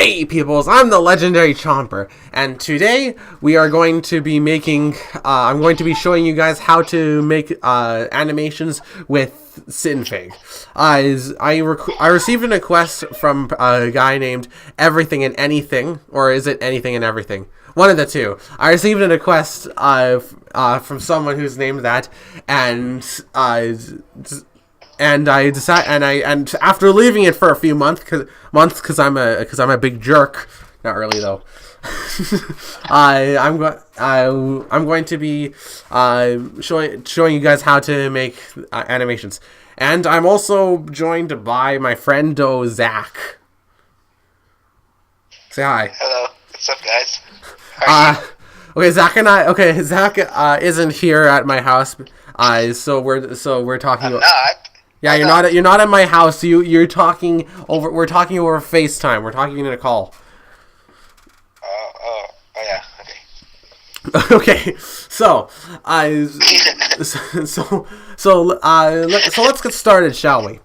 Hey peoples, I'm the Legendary Chomper, and today we are going to be making, I'm going to be showing you guys how to make animations with Synfig. I received a request from a guy named Everything and Anything, or is it Anything and Everything? One of the two. I received a request from someone who's named that, and I decided, and after leaving it for a few months, because I'm a big jerk. Not really though. I'm going to be showing you guys how to make animations, and I'm also joined by my friend Zach. Say hi. Hello. What's up, guys? How are you? Okay, Zach isn't here at my house. So we're talking. I'm not. Yeah, you're not at my house. You're talking over. We're talking over FaceTime. We're talking in a call. Oh yeah. Okay. Okay, so let's get started, shall we?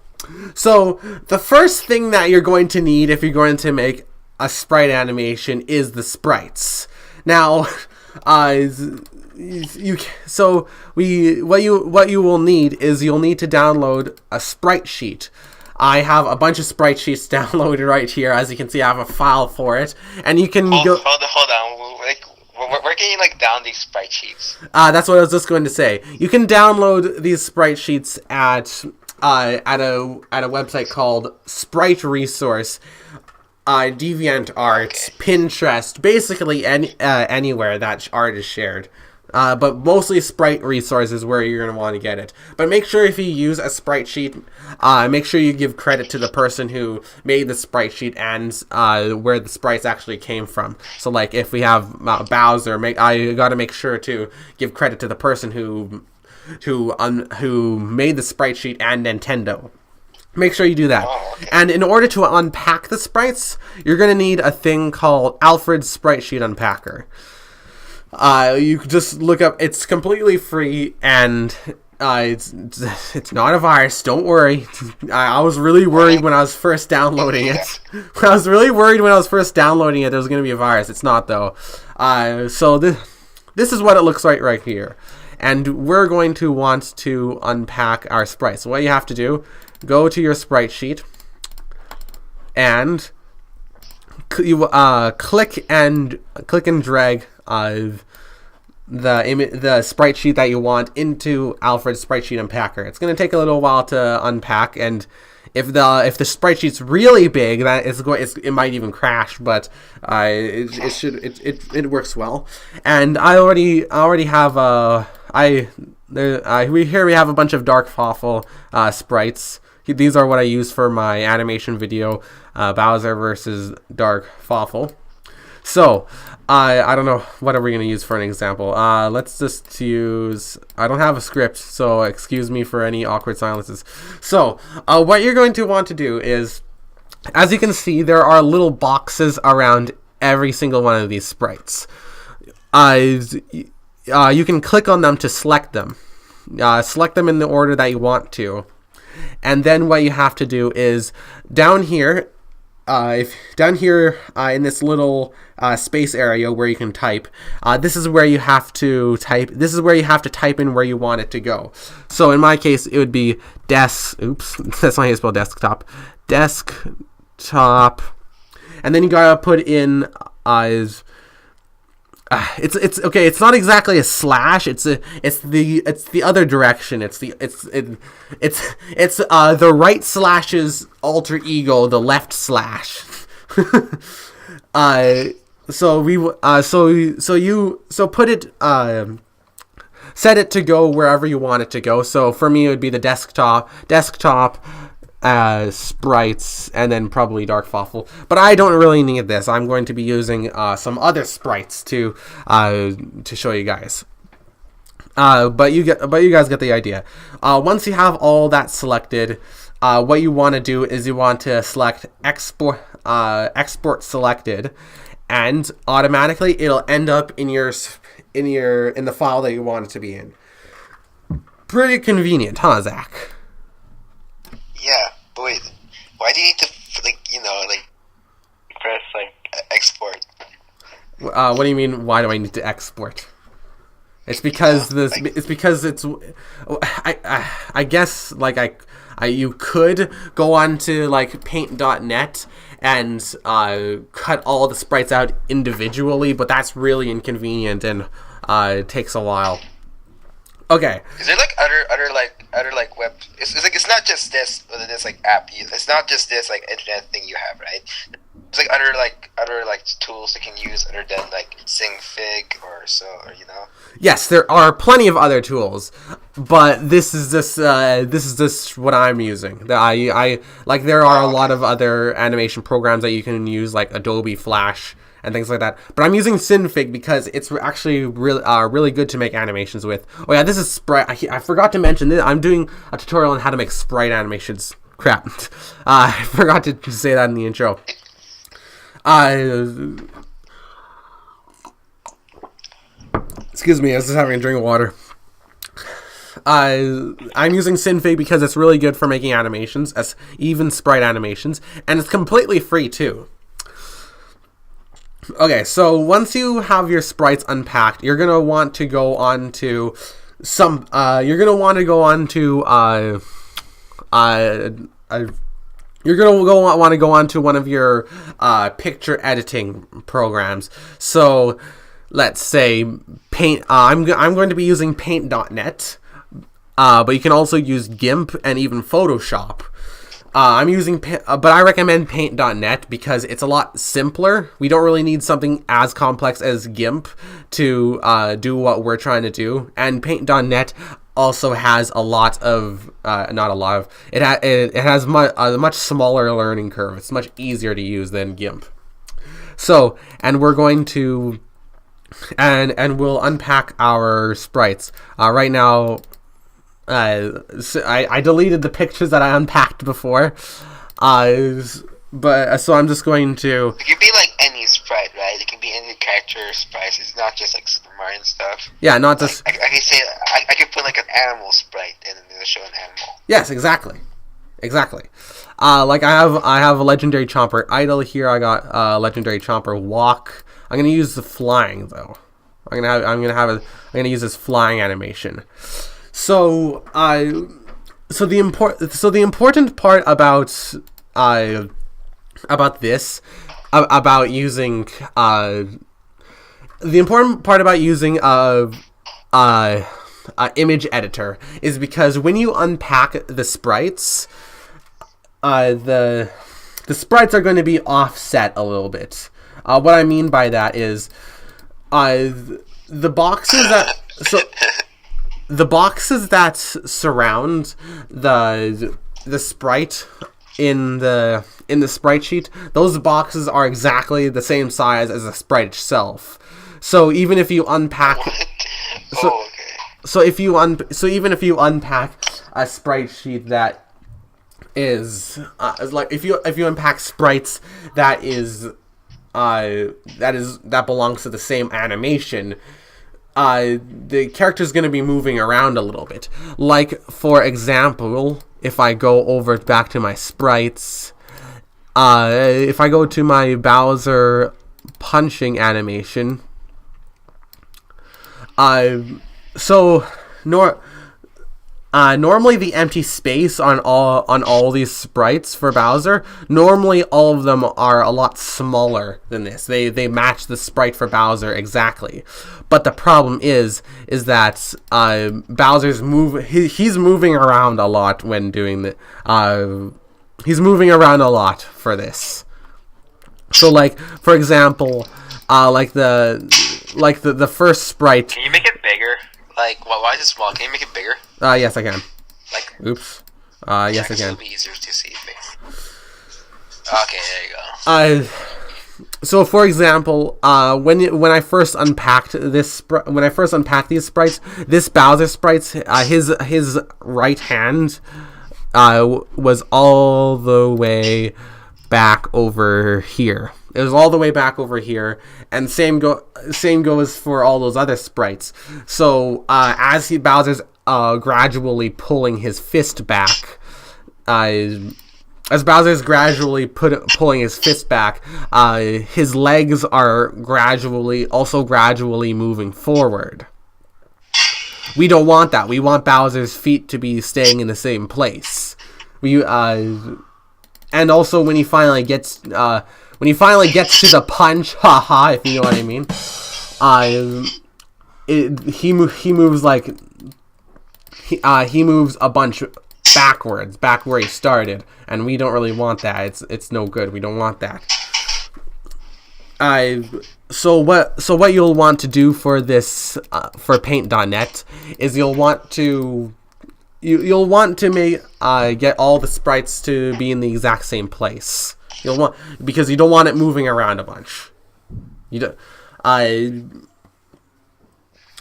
So the first thing that you're going to need if you're going to make a sprite animation is the sprites. Now, what you will need is you'll need to download a Spritesheet. I have a bunch of Spritesheets downloaded right here. As you can see, I have a file for it, and you can hold on. We're getting down these sprite sheets. That's what I was just going to say. You can download these sprite sheets at a website called Sprite Resource, DeviantArt, Pinterest, basically anywhere that art is shared. But mostly Sprite Resource is where you're going to want to get it. But make sure if you use a sprite sheet, make sure you give credit to the person who made the sprite sheet and where the sprites actually came from. So like if we have Bowser, I got to make sure to give credit to the person who made the sprite sheet and Nintendo. Make sure you do that. Oh, okay. And in order to unpack the sprites, you're going to need a thing called Alfred's Spritesheet Unpacker. You can just look up. It's completely free, and it's not a virus. Don't worry. I was really worried when I was first downloading it. There was going to be a virus. It's not though. So this is what it looks like right here, and we're going to want to unpack our sprites. So what you have to do, go to your sprite sheet, and you click and drag the sprite sheet that you want into Alfred's Spritesheet Unpacker. It's going to take a little while to unpack, and if the sprite sheet's really big, it might even crash, but it works well. And I already have we have a bunch of Dark Fawful sprites. These are what I use for my animation video, Bowser versus Dark Fawful. So, I don't know, what are we going to use for an example? Let's just use, I don't have a script, so excuse me for any awkward silences. So, what you're going to want to do is, as you can see, there are little boxes around every single one of these sprites. You can click on them to select them. Select them in the order that you want to. And then what you have to do is, down here in this little space area where you can type, this is where you have to type. This is where you have to type in where you want it to go. So in my case, it would be that's not how you spell desktop. Desktop, and then you gotta put in it's okay. It's not exactly a slash. It's the other direction. It's the right slash's alter ego, the left slash. So put it set it to go wherever you want it to go. So for me, it would be the desktop. Sprites, and then probably Dark Fawful, but I don't really need this. I'm going to be using some other sprites to show you guys. But you guys get the idea. Once you have all that selected, what you want to do is you want to select export selected, and automatically it'll end up in the file that you want it to be in. Pretty convenient, huh, Zach? Yeah, but wait. Why do you need to press like export. What do you mean? Why do I need to export? It's because It's because it's. I guess like you could go on to like Paint.net and cut all the sprites out individually, but that's really inconvenient and it takes a while. Okay. Is there like other like web? It's like it's not just this like app. It's not just this like internet thing you have, right? There's like other tools you can use other than like Synfig or you know. Yes, there are plenty of other tools, but this is just what I'm using. I like there are a lot of other animation programs that you can use like Adobe Flash and things like that. But I'm using Synfig because it's actually really good to make animations with. Oh yeah, this is Sprite. I forgot to mention this. I'm doing a tutorial on how to make Sprite animations. Crap. I forgot to say that in the intro. Excuse me, I was just having a drink of water. I'm using Synfig because it's really good for making animations, even Sprite animations, and it's completely free too. Okay, so once you have your sprites unpacked, you're gonna want to go on to you're gonna want to go on to one of your picture editing programs. So let's say Paint. I'm going to be using Paint.net, but you can also use GIMP and even Photoshop. I'm using, but I recommend Paint.net because it's a lot simpler. We don't really need something as complex as GIMP to do what we're trying to do. And Paint.net also has a lot of, not a lot of, it has a much smaller learning curve. It's much easier to use than GIMP. So, and we're going to, and we'll unpack our sprites. Right now, I deleted the pictures that I unpacked before, but so I'm just going to. It can be like any sprite, right? It can be any character sprites. It's not just like Super Mario and stuff. Yeah, not just. I can say I can put like an animal sprite and then show an animal. Yes, exactly. Like I have a Legendary Chomper idle here. I got Legendary Chomper walk. I'm gonna use the flying though. I'm gonna use this flying animation. So the important part about this about using the important part about using image editor is because when you unpack the sprites, the sprites are going to be offset a little bit. What I mean by that is the boxes that surround the sprite in the sprite sheet, those boxes are exactly the same size as the sprite itself. So even if you unpack, so even if you unpack a sprite sheet that is like if you unpack sprites that belongs to the same animation, the character's going to be moving around a little bit. Like, for example, if I go over back to my sprites, if I go to my Bowser punching animation, normally the empty space on all these sprites for Bowser, normally all of them are a lot smaller than this. They match the sprite for Bowser exactly. But the problem is that Bowser's he's moving around a lot when doing the he's moving around a lot for this. So like for example, like the first sprite. Can you make it bigger? Like, why is it small? Can you make it bigger? Yes, I can. Like, oops. Yes, I can. It'll be easier to see. Okay, there you go. So for example, when I first unpacked these sprites, this Bowser sprites, his right hand was all the way back over here. It was all the way back over here, and same goes for all those other sprites. So as Bowser's gradually pulling his fist back, as Bowser's gradually pulling his fist back, his legs are gradually moving forward. We don't want that. We want Bowser's feet to be staying in the same place. And also when he finally gets to the punch, haha, if you know what I mean, he moves like he moves a bunch backwards, back where he started, and we don't really want that. It's no good. We don't want that. So what you'll want to do for this for Paint.net is you'll want to make get all the sprites to be in the exact same place. Because you don't want it moving around a bunch. You don't.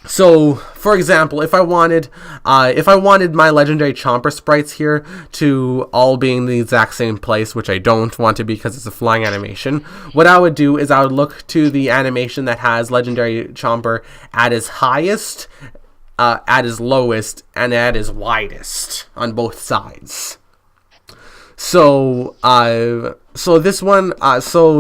So, for example, if I wanted my Legendary Chomper sprites here to all be in the exact same place, which I don't want to because it's a flying animation, what I would do is I would look to the animation that has Legendary Chomper at his highest, at his lowest, and at his widest on both sides. So,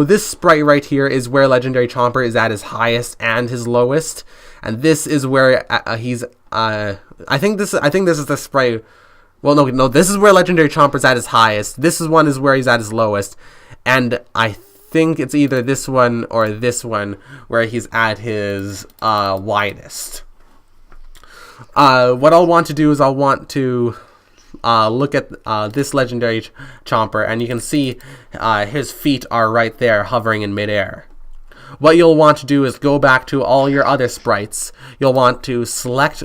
this sprite right here is where Legendary Chomper is at his highest and his lowest. And this is where he's. I think this is the sprite. Well, no. This is where Legendary Chomper's at his highest. This one is where he's at his lowest, and I think it's either this one or this one where he's at his widest. What I'll want to do is I'll want to look at this Legendary Chomper, and you can see his feet are right there, hovering in midair. What you'll want to do is go back to all your other sprites. You'll want to select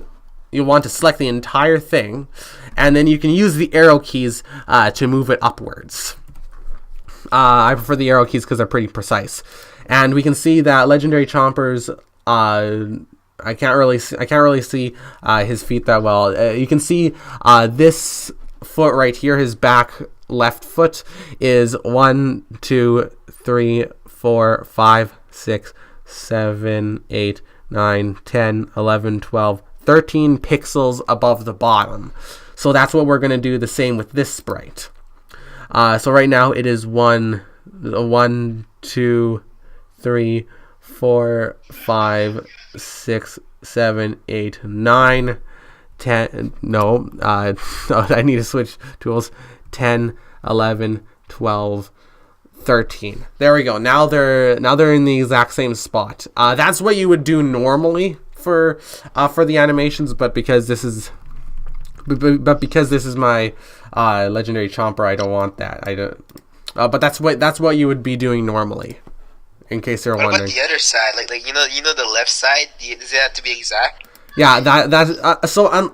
the entire thing, and then you can use the arrow keys to move it upwards. I prefer the arrow keys because they're pretty precise. And we can see that Legendary Chomper's I can't really see his feet that well. You can see this foot right here, his back left foot, is 1, 2, 3, 4, 5, 6, 7, 8, 9, 10, 11, 12, 13 pixels above the bottom. So that's what we're going to do the same with this sprite. So right now it is 1, 2, 3, 4, 5, 6, 7, 8, 9, 10. No, I need to switch tools. 10, 11, 12, 13. There we go. Now they're in the exact same spot. That's what you would do normally for the animations, but because this is my Legendary Chomper, I don't want that. I don't. But that's what you would be doing normally. In case you're wondering. What about the other side? Like you know the left side? Does it have to be exact? Yeah,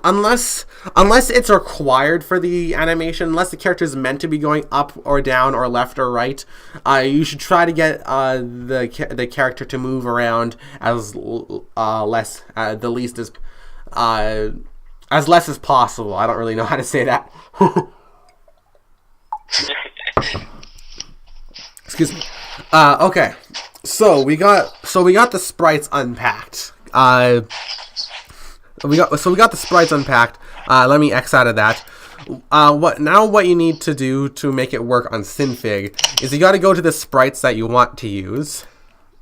unless it's required for the animation, unless the character is meant to be going up or down or left or right, you should try to get the character to move around as less as possible. I don't really know how to say that. Excuse me. Okay. So we got the sprites unpacked. We got the sprites unpacked. Let me X out of that. What you need to do to make it work on Synfig is you got to go to the sprites that you want to use.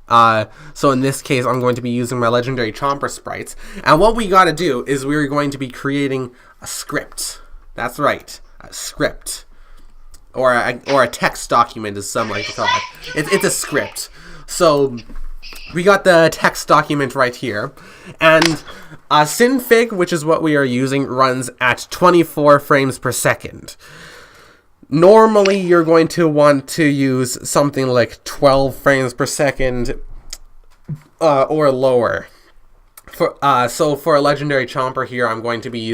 So in this case, I'm going to be using my Legendary Chomper sprites. And what we got to do is we're going to be creating a script. That's right, a script, or a text document, as some like to call it. It's a script. So we got the text document right here, and Synfig, which is what we are using, runs at 24 frames per second. Normally, you're going to want to use something like 12 frames per second or lower. So for a Legendary Chomper here, I'm going to be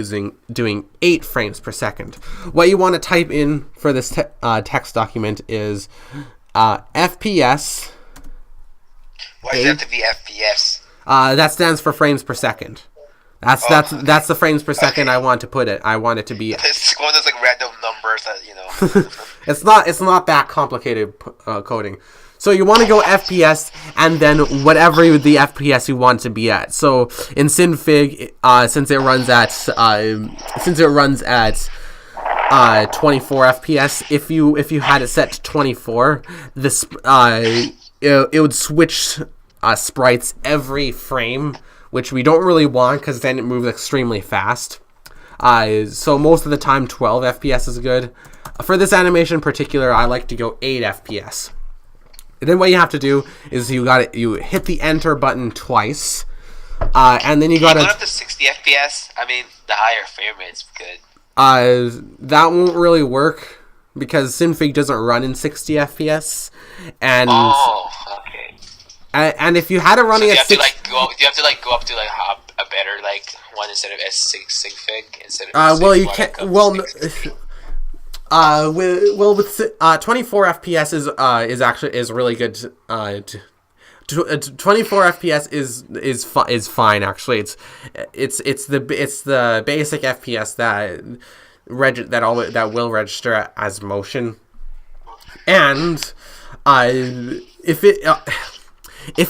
doing 8 frames per second. What you want to type in for this text document is FPS. Why does it have to be FPS? That stands for frames per second. That's the frames per second. Okay. I want to put it. I want it to be. It's one of those like random numbers that you know. It's not that complicated coding. So you want to go FPS and then whatever the FPS you want to be at. So in Synfig, since it runs at 24 FPS. If you had it set to 24, this it would switch sprites every frame, which we don't really want because then it moves extremely fast. So most of the time 12 FPS is good. For this animation in particular, I like to go 8 FPS. And then what you have to do is you hit the enter button twice, and then you got to go up to 60 FPS. I mean, the higher frame rate's good. That won't really work because Synfig doesn't run in 60 FPS, and okay. And if you had it running at 60, do you have to like go up to like a better like one instead of Synfig instead of well you can't with 24 FPS is really good. 24 FPS is fine actually. It's the basic FPS that will register as motion, and if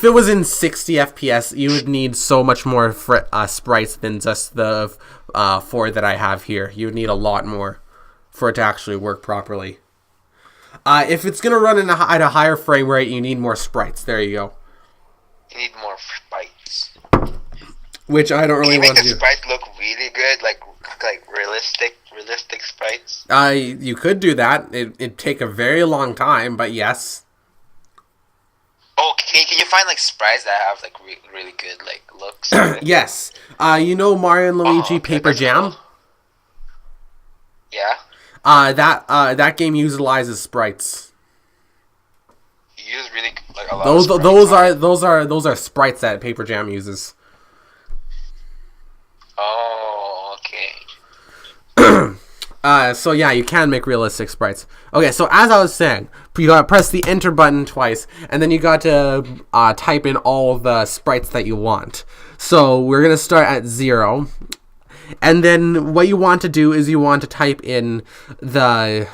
it was in 60 FPS, you would need so much more sprites than just the 4 that I have here. You would need a lot more for it to actually work properly. If it's going to run at a higher frame rate, you need more sprites. There you go. You need more sprites. Which I don't really want to do. Make the sprites look really good, like realistic sprites. You could do that. It'd take a very long time, but yes. Oh, can you find like sprites that have like really good like looks? Yes. You know Mario and Luigi Paper Jam? Cool. Yeah. That game utilizes sprites. You use really like a lot. Those are sprites that Paper Jam uses. Oh, okay. So yeah, you can make realistic sprites. Okay, so as I was saying, you gotta press the enter button twice, and then you got to type in all the sprites that you want. So we're gonna start at 0. And then what you want to do is you want to type in the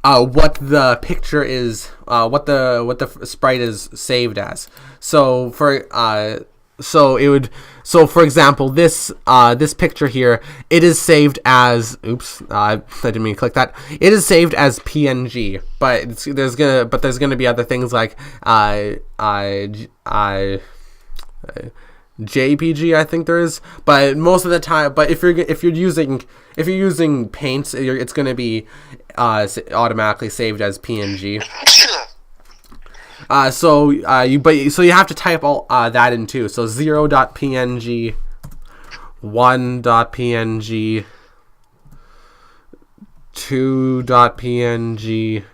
what the picture is, what the sprite is saved as. So for example, this picture here, it is saved as I didn't mean to click that. It is saved as PNG, but there's gonna be other things like JPG, I think there is, but most of the time, but if you're using Paint, it's going to be automatically saved as PNG. So you have to type all that in too. So 0.png, 1.png, 2.png,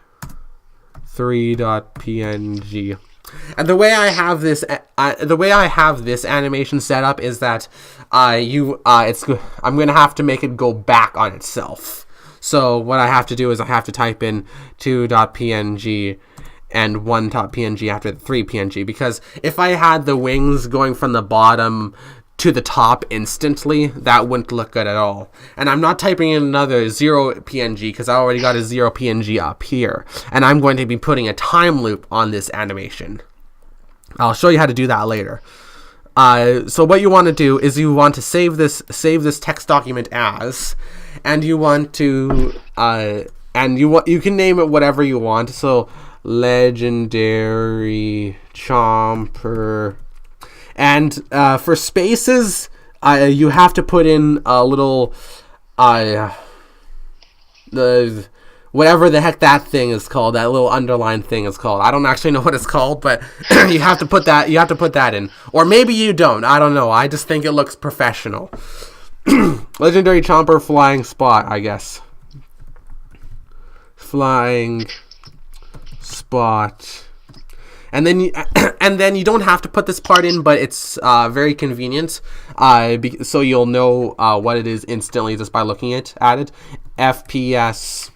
3.png. And the way I have this animation set up is that I'm gonna have to make it go back on itself. So what I have to do is I have to type in 2.png and 1.png after the 3.png, because if I had the wings going from the bottom to the top instantly, that wouldn't look good at all. And I'm not typing in another 0.png because I already got a 0.png up here, and I'm going to be putting a time loop on this animation. I'll show you how to do that later. So what you want to do is you want to save this text document as, and you want to you can name it whatever you want. So Legendarychomper. And for spaces, you have to put in a little whatever the heck that thing is called, that little underline thing is called. I don't actually know what it's called, but you have to put that in. Or maybe you don't. I don't know. I just think it looks professional. Legendarychomper flying spot, I guess. Flying spot. And then you don't have to put this part in, but it's very convenient. So you'll know what it is instantly just by looking at it. FPS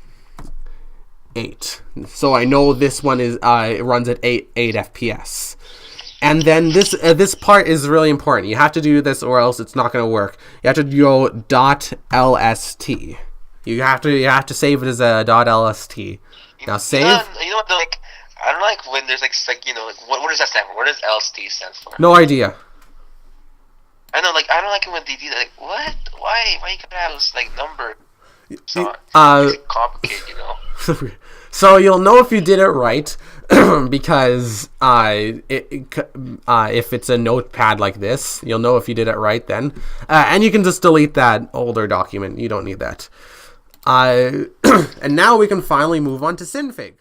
8. So I know this one is it runs at 8 FPS. And then this part is really important. You have to do this or else it's not going to work. You have to go .lst. You have to save it as a .lst. Now save. You know what? Like, I don't like when there's like what does that stand for? What does LST stand for? No idea. I know, like I don't like it when they do that. Like, what? Why you gotta have this like number? So Uh, it's complicated, you know. So you'll know if you did it right because if it's a notepad like this, you'll know if you did it right then. And you can just delete that older document. You don't need that. And now we can finally move on to Synfig.